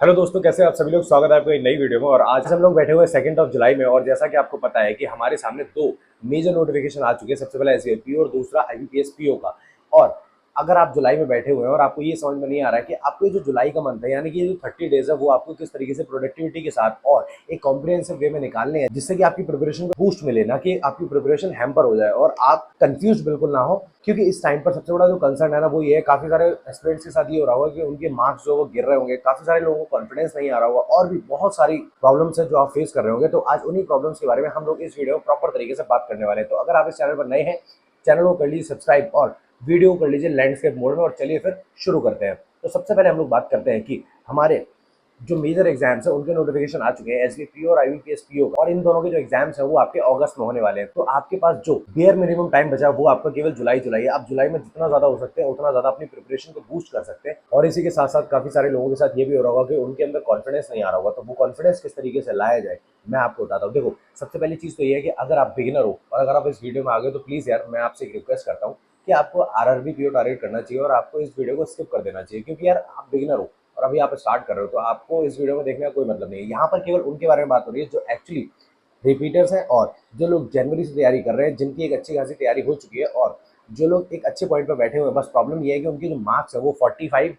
Hello दोस्तों, कैसे हैं आप सभी लोग। स्वागत है आपको एक नई वीडियो में। और आज हम लोग बैठे हुए हैं 2 जुलाई में। और जैसा कि आपको पता है कि हमारे सामने दो मेजर नोटिफिकेशन आ चुके हैं। सबसे पहला एसबीआई पीओ और दूसरा आईबीपीएस पीओ का। और अगर आप जुलाई में बैठे हुए हैं और आपको ये समझ में नहीं आ रहा है कि आपको ये जो जुलाई का मंथ है, यानी कि ये जो 30 डेज है, वो आपको किस तरीके से प्रोडक्टिविटी के साथ और एक कॉम्प्रिहेंसिव वे में निकालने हैं, जिससे कि आपकी प्रिपरेशन को बूस्ट मिले, ना कि आपकी प्रिपरेशन हैम्पर हो जाए और आप कंफ्यूज बिल्कुल ना हो। क्योंकि इस टाइम पर सबसे बड़ा जो कंसर्न है ना, वो ये है, काफी सारे एस्पिरेंट्स के साथ ये हो रहा होगा कि उनके मार्क्स जो वो गिर रहे होंगे, काफी सारे लोगों को कॉन्फिडेंस नहीं आ रहा होगा और भी बहुत सारी प्रॉब्लम्स है जो आप फेस कर रहे होंगे। तो आज उन्हीं प्रॉब्लम्स के बारे में हम लोग इस वीडियो में प्रॉपर तरीके से बात करने वाले हैं। तो अगर आप इस चैनल पर नए हैं, चैनल को कर लीजिए सब्सक्राइब और वीडियो को कर लीजिए लैंडस्केप मोड में। और चलिए फिर शुरू करते हैं। तो सबसे पहले हम लोग बात करते हैं कि हमारे जो मेजर एग्जाम्स है उनके नोटिफिकेशन आ चुके हैं, एसबीपीओ और आईबीपीएस पीओ का। और इन दोनों के जो एग्जाम्स है वो आपके अगस्त में होने वाले हैं। तो आपके पास जो बेयर मिनिमम टाइम बचा है वो आपका केवल जुलाई है। आप जुलाई में जितना ज्यादा हो सकते हैं उतना ज्यादा अपनी प्रिपरेशन को बूस्ट कर सकते हैं। और इसी के साथ साथ काफी सारे लोगों के साथ ये भी हो रहा होगा कि उनके अंदर कॉन्फिडेंस नहीं आ रहा होगा। तो वो कॉन्फिडेंस किस तरीके से लाया जाए, मैं आपको बताता हूँ। देखो, सबसे पहली चीज तो ये है कि अगर आप बिगिनर हो और अगर आप इस वीडियो में आ गए तो प्लीज यार, मैं आपसे एक रिक्वेस्ट करता हूँ कि आपको आरआरबी पीओ टारगेट करना चाहिए और आपको इस वीडियो को स्किप कर देना चाहिए। क्योंकि यार, आप बिगिनर हो और अभी आप स्टार्ट कर रहे हो, तो आपको इस वीडियो में देखने का कोई मतलब नहीं है। यहाँ पर केवल उनके बारे में बात हो रही है जो एक्चुअली रिपीटर्स हैं और जो लोग जनवरी से तैयारी कर रहे हैं, जिनकी एक अच्छी खासी तैयारी हो चुकी है और जो लोग एक अच्छे पॉइंट पर बैठे हुए हैं। बस प्रॉब्लम ये है कि उनके जो मार्क्स है वो 45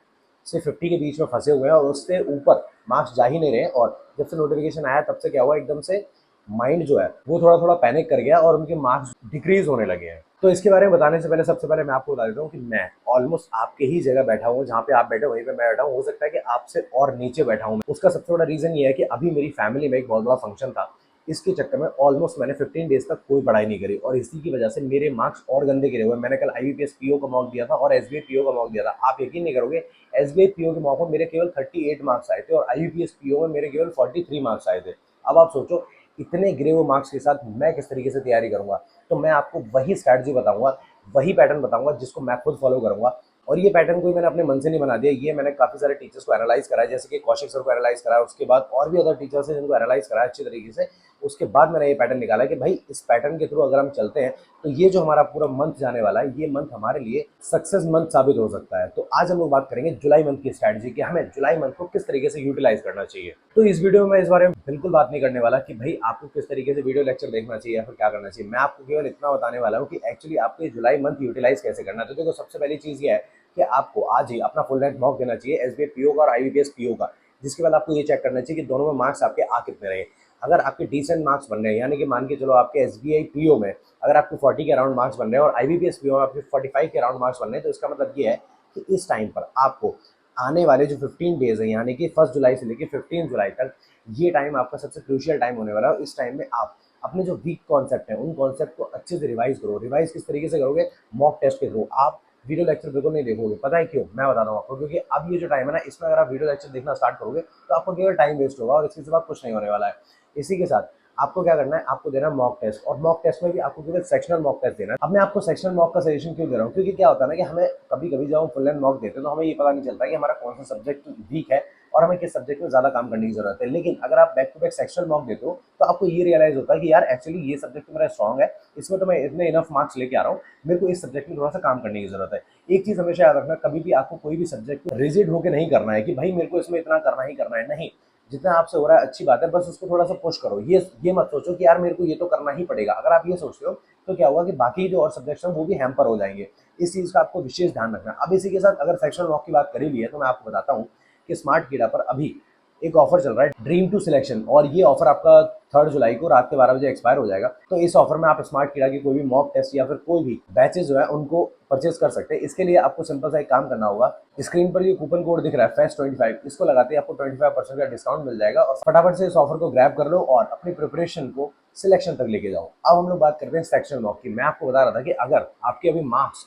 से 50 के बीच में फंसे हुए हैं और उससे ऊपर मार्क्स जा ही नहीं रहे। और जब से नोटिफिकेशन आया तब से क्या हुआ, एकदम से माइंड जो है वो थोड़ा थोड़ा पैनिक कर गया और उनके मार्क्स डिक्रीज होने लगे हैं। तो इसके बारे में बताने से पहले सबसे पहले मैं आपको बता देता हूँ कि मैं ऑलमोस्ट आपके ही जगह बैठा हूँ, जहाँ पे आप बैठे वहीं पे मैं बैठा हूँ। हो सकता है कि आपसे और नीचे बैठा हूँ। उसका सबसे बड़ा रीजन ये है कि अभी मेरी फैमिली में एक बहुत बड़ा फंक्शन था। इसके चक्कर में ऑलमोस्ट मैंने 15 डेज तक कोई पढ़ाई नहीं करी और इसी की वजह से मेरे मार्क्स और गंदे गिरे हुए। मैंने कल आईबीपीएस पीओ का मॉक दिया था और एसबीआई पीओ का मॉक दिया था। आप यकीन नहीं करोगे, एसबीआई पीओ के मॉक में मेरे केवल 38 मार्क्स आए थे और आईबीपीएस पीओ में मेरे केवल 43 मार्क्स आए थे। अब आप सोचो, इतने गिरे हुए मार्क्स के साथ मैं किस तरीके से तैयारी करूंगा। तो मैं आपको वही स्ट्रैटेजी बताऊंगा, वही पैटर्न बताऊंगा जिसको मैं खुद फॉलो करूंगा। और ये पैटर्न कोई मैंने अपने मन से नहीं बना दिया, ये मैंने काफी सारे टीचर्स को एनालाइज करा है, जैसे कि कौशिक सर को एनालाइज करा है, उसके बाद और भी अदर टीचर्स हैं जिनको एनालाइज करा है अच्छी तरीके से। उसके बाद मैंने ये पैटर्न निकाला है कि भाई, इस पैटर्न के थ्रू अगर हम चलते हैं तो ये जो हमारा पूरा मंथ जाने वाला है, ये मंथ हमारे लिए सक्सेस मंथ साबित हो सकता है। तो आज हम लोग बात करेंगे जुलाई मंथ की स्ट्रैटेजी कि हमें जुलाई मंथ को किस तरीके से यूटिलाइज करना चाहिए। तो इस वीडियो में मैं इस बारे में बिल्कुल बात नहीं करने वाला कि भाई आपको किस तरीके से वीडियो लेक्चर देखना चाहिए या फिर क्या करना चाहिए। मैं आपको केवल इतना बताने वाला हूँ कि एक्चुअली आपको ये जुलाई मंथ यूटिलाइज कैसे करना है। तो देखो, सबसे पहली चीज ये है कि आपको आज ही अपना फुल लेंथ मॉक देना चाहिए एसबीआई पीओ का और आईबीपीएस पीओ का। जिसके बाद आपको ये चेक करना चाहिए कि दोनों में मार्क्स आपके आ कितने रहे। अगर आपके डिसेंट मार्क्स बन रहे हैं, यानी कि मान के चलो आपके एसबीआई पीओ में अगर आपके 40 के अराउंड मार्क्स बन रहे हैं और आईबीपीएस पीओ में आपके 45 के अराउंड मार्क्स बन रहे हैं, तो इसका मतलब ये है कि इस टाइम पर आपको आने वाले जो 15 डेज है, यानी कि 1 जुलाई से लेकर 15 जुलाई तक, ये टाइम आपका सबसे क्रूशियल टाइम होने वाला है। और इस टाइम में आप अपने जो वीक कॉन्सेप्ट है उन कॉन्सेप्ट को अच्छे से रिवाइज करो। रिवाइज किस तरीके से करोगे? मॉक टेस्ट के थ्रू। आप वीडियो लेक्चर बिल्कुल नहीं देखोगे। पता है क्यों? मैं बता रहा हूँ आपको। क्योंकि अब ये जो टाइम है ना, इसमें अगर आप वीडियो लेक्चर देखना स्टार्ट करोगे तो आपको केवल टाइम वेस्ट होगा और इसके सिवा कुछ नहीं होने वाला है। इसी के साथ आपको क्या करना है, आपको देना मॉक टेस्ट। और मॉक टेस्ट में भी आपको केवल सेक्शनल मॉक टेस्ट देना है। अब मैं आपको सेक्शनल मॉक का सजेशन क्यों दे रहा हूँ? क्योंकि क्या होता है ना कि हमें कभी कभी जब हम फुल लेंथ मॉक देते हैं तो हमें ये पता नहीं चलता कि हमारा कौन सा सब्जेक्ट वीक है और हमें किस सब्जेक्ट में ज्यादा काम करने की जरूरत है। लेकिन अगर आप back to back sectional mock देते हो तो आपको ये रियलाइज होता है कि यार, एक्चुअली ये सब्जेक्ट तो मेरा स्ट्रॉन्ग है, इसमें तो मैं इतने इनफ मार्क्स लेके आ रहा हूँ, मेरे को इस सब्जेक्ट में थोड़ा सा काम करने की जरूरत है। एक चीज हमेशा याद रखना, कभी भी आपको कोई भी सब्जेक्ट रिजिड होकर नहीं करना है कि भाई मेरे को इसमें इतना करना ही करना है। नहीं, जितना आपसे हो रहा है अच्छी बात है, बस उसको थोड़ा सा पुश करो। ये मत सोचो कि यार मेरे को ये तो करना ही पड़ेगा। अगर आप ये सोचते हो तो क्या होगा कि बाकी जो और सब्जेक्ट्स हैं वो भी हैम्पर हो जाएंगे। इस चीज का आपको विशेष ध्यान रखना। अब इसी के साथ अगर सेक्शनल वॉक की बात करी ली है तो मैं आपको बताता हूँ कि स्मार्ट कीड़ा पर अभी एक ऑफर चल रहा है, ड्रीम टू सिलेक्शन। और ये ऑफर आपका 3 जुलाई को रात के 12 बजे एक्सपायर हो जाएगा। तो इस ऑफर में आप स्मार्ट कीड़ा की कोई भी मॉक टेस्ट या फिर कोई भी बैचेस जो है उनको परचेज कर सकते हैं। इसके लिए आपको सिंपल सा एक काम करना होगा। स्क्रीन पर ये कूपन कोड दिख रहा है FEST25, इसको लगाते ही आपको 25% का डिस्काउंट मिल जाएगा। और फटाफट से इस ऑफर को ग्रैब कर लो और अपनी प्रिपरेशन को सिलेक्शन तक लेके जाओ। अब हम लोग बात करते हैं सेक्शनल मॉक की। मैं आपको बता रहा था कि अगर आपके अभी मार्क्स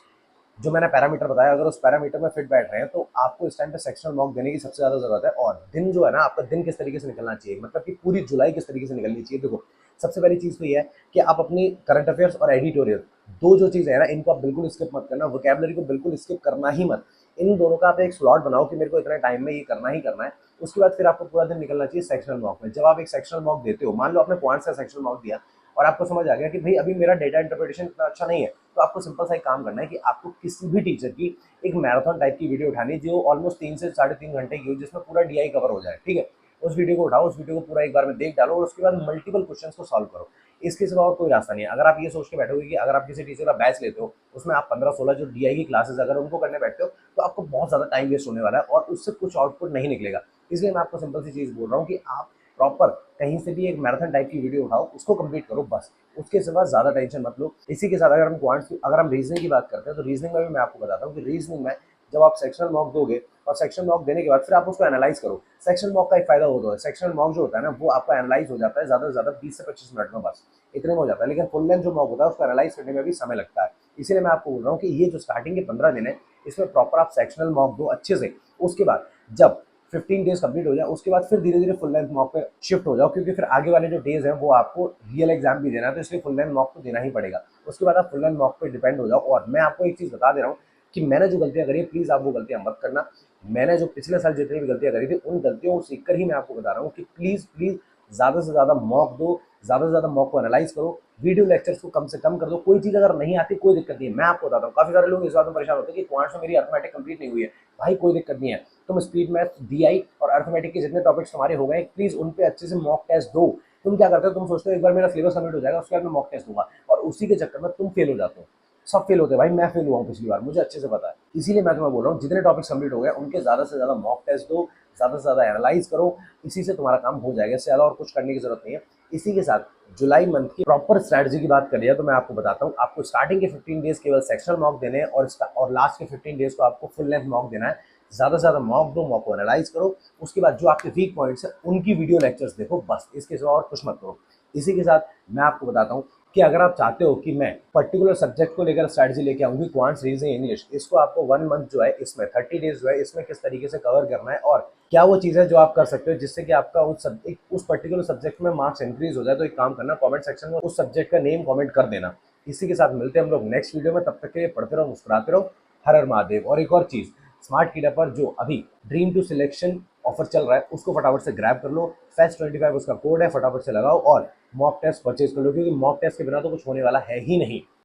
जो मैंने पैरामीटर बताया, अगर उस पैरामीटर में फिट बैठ रहे हैं तो आपको इस टाइम पे सेक्शनल मॉक देने की सबसे ज्यादा जरूरत है। और दिन जो है ना, आपका दिन किस तरीके से निकलना चाहिए, मतलब कि पूरी जुलाई किस तरीके से निकलनी चाहिए। देखो, सबसे पहली चीज तो ये है कि आप अपनी करंट अफेयर्स और एडिटोरियल, दो जो चीजें है ना, इनको आप बिल्कुल स्किप मत करना। वोकैबुलरी को बिल्कुल स्किप करना ही मत। इन दोनों का आप एक स्लॉट बनाओ कि मेरे को इतने टाइम में ये करना ही करना है। उसके बाद फिर आपको पूरा दिन निकलना चाहिए सेक्शनल मॉक में। जब आप एक सेक्शनल मॉक देते हो, मान लो आपने पॉइंट्स का सेक्शनल मॉक दिया, और आपको समझ आ गया कि भाई अभी मेरा डेटा इंटरप्रिटेशन इतना अच्छा नहीं है, तो आपको सिंपल सा एक काम करना है कि आपको किसी भी टीचर की एक मैराथन टाइप की वीडियो उठानी है जो ऑलमोस्ट 3 से 3.5 घंटे की हो, जिसमें पूरा डीआई कवर हो जाए। ठीक है, उस वीडियो को उठाओ, उस वीडियो को पूरा एक बार में देख डालो और उसके बाद मल्टीपल क्वेश्चंस को सॉल्व करो। इसके सिवा और कोई रास्ता नहीं है। अगर आप ये सोच के बैठोगे कि अगर आप किसी टीचर का बैच लेते हो, उसमें आप 15-16 जो डीआई की क्लासेस अगर उनको करने बैठते हो, तो आपको बहुत ज़्यादा टाइम वेस्ट होने वाला है और उससे कुछ आउटपुट नहीं निकलेगा। इसलिए मैं आपको सिंपल सी चीज़ बोल रहा हूँ कि आप प्रॉपर कहीं से भी एक मैराथन टाइप की वीडियो उठाओ, उसको कंप्लीट करो बस। उसके सिवा ज़्यादा टेंशन मत लो। इसी के साथ अगर हम रीजनिंग की बात करते हैं, तो रीजनिंग में भी मैं आपको बताता हूँ कि रीजनिंग में जब आप सेक्शनल मॉक दोगे और सेक्शनल मॉक देने के बाद फिर आप उसको एनालाइज करो। सेक्शनल मॉक का एक फायदा होता है, सेक्शनल मॉक जो होता है ना, वो आपका एनालाइज हो जाता है ज़्यादा से ज़्यादा 20 से 25 मिनट में, बस इतने में हो जाता है। लेकिन फुल लेंथ जो मॉक होता है उसको एनालाइज करने में भी समय लगता है। इसीलिए मैं आपको बोल रहा हूँ कि ये जो स्टार्टिंग के 15 दिन है, इसमें प्रॉपर आप सेक्शनल मॉक दो अच्छे से। उसके बाद जब 15 डेज कंप्लीट हो जाए, उसके बाद फिर धीरे धीरे फुल लेंथ मॉक पे शिफ्ट हो जाओ, क्योंकि फिर आगे वाले जो डेज हैं वो आपको रियल एग्जाम भी देना है, तो इसलिए फुल लेंथ मॉक तो देना ही पड़ेगा। उसके बाद आप फुल लेंथ मॉक पे डिपेंड हो जाओ। और मैं आपको एक चीज़ बता दे रहा हूँ कि मैंने जो गलतियां करी, प्लीज़ आप वो गलतियां मत करना। मैंने जो पिछले साल जितनी भी गलतियां करी थी, उन गलतियों को सीख कर ही मैं आपको बता रहा हूँ कि प्लीज़ प्लीज़ ज़्यादा से ज़्यादा मॉक दो, ज़्यादा से ज़्यादा मॉक को एनालाइज करो, वीडियो लेक्चर्स को कम से कम कर दो। कोई चीज़ अगर नहीं आती कोई दिक्कत नहीं है, मैं आपको बताता हूँ। काफ़ी सारे लोग इस बात में परेशान होते हैं कि क्वांट्स में मेरी अर्थमेटिक कंप्लीट नहीं हुई है। भाई कोई दिक्कत नहीं है, तुम स्पीड मैथ, डीआई और अर्थमेटिक के जितने टॉपिक्स तुम्हारे हो गए, प्लीज़ उन पे अच्छे से मॉक टेस्ट दो। तुम क्या करते हो, तुम सोचते हो एक बार मेरा सिलेबस कंप्लीट हो जाएगा, उसके बाद मैं मॉक टेस्ट दूंगा, और उसी के चक्कर में तुम फेल हो जाते हो। सब फेल होते हैं भाई, मैं फेल हुआ हूँ पिछली बार, मुझे अच्छे से पता है। इसीलिए मैं तुम्हें बोल रहा हूँ, जितने टॉपिक्स कंप्लीट हो गए उनके ज़्यादा से ज़्यादा मॉक टेस्ट दो, ज़्यादा से ज़्यादा एनालाइज करो। इसी से तुम्हारा काम हो जाएगा, इससे ज़्यादा और कुछ करने की जरूरत नहीं है। इसी के साथ जुलाई मंथ की प्रॉपर स्ट्रैटेजी की बात करिए तो मैं आपको बताता हूँ। आपको स्टार्टिंग के 15 डेज केवल सेक्शनल मॉक देने हैं और लास्ट के 15 डेज को आपको फुल लेंथ मॉक देना है। ज़्यादा से ज़्यादा मॉक दो, मॉक को एनालाइज करो। उसके बाद जो आपके वीक पॉइंट्स हैं उनकी वीडियो लेक्चर्स देखो, बस इसके सिवा और कुछ मत करो। इसी के साथ मैं आपको बताता हूँ कि अगर आप चाहते हो कि मैं पर्टिकुलर सब्जेक्ट को लेकर स्ट्रैटेजी लेके आऊँगी, क्वांट्स, रीजनिंग, इंग्लिश, इसको आपको 1 मंथ जो है, इसमें 30 डेज जो है, इसमें किस तरीके से कवर करना है और क्या वो चीज़ें जो आप कर सकते हो जिससे कि आपका उस पर्टिकुलर सब्जेक्ट में मार्क्स इंक्रीज हो जाए, तो एक काम करना, कमेंट सेक्शन में उस सब्जेक्ट का नेम कमेंट कर देना। इसी के साथ मिलते हैं हम लोग नेक्स्ट वीडियो में। तब तक के लिए पढ़ते रहो, मुस्कुराते रहो। हर हर महादेव। और एक और चीज़, स्मार्ट कीड़ा पर जो अभी ड्रीम टू सिलेक्शन ऑफर चल रहा है, उसको फटाफट से ग्रैब कर लो। फेस्ट 25 उसका कोड है, फटाफट से लगाओ और मॉक टेस्ट परचेज कर लो, क्योंकि मॉक टेस्ट के बिना तो कुछ होने वाला है ही नहीं।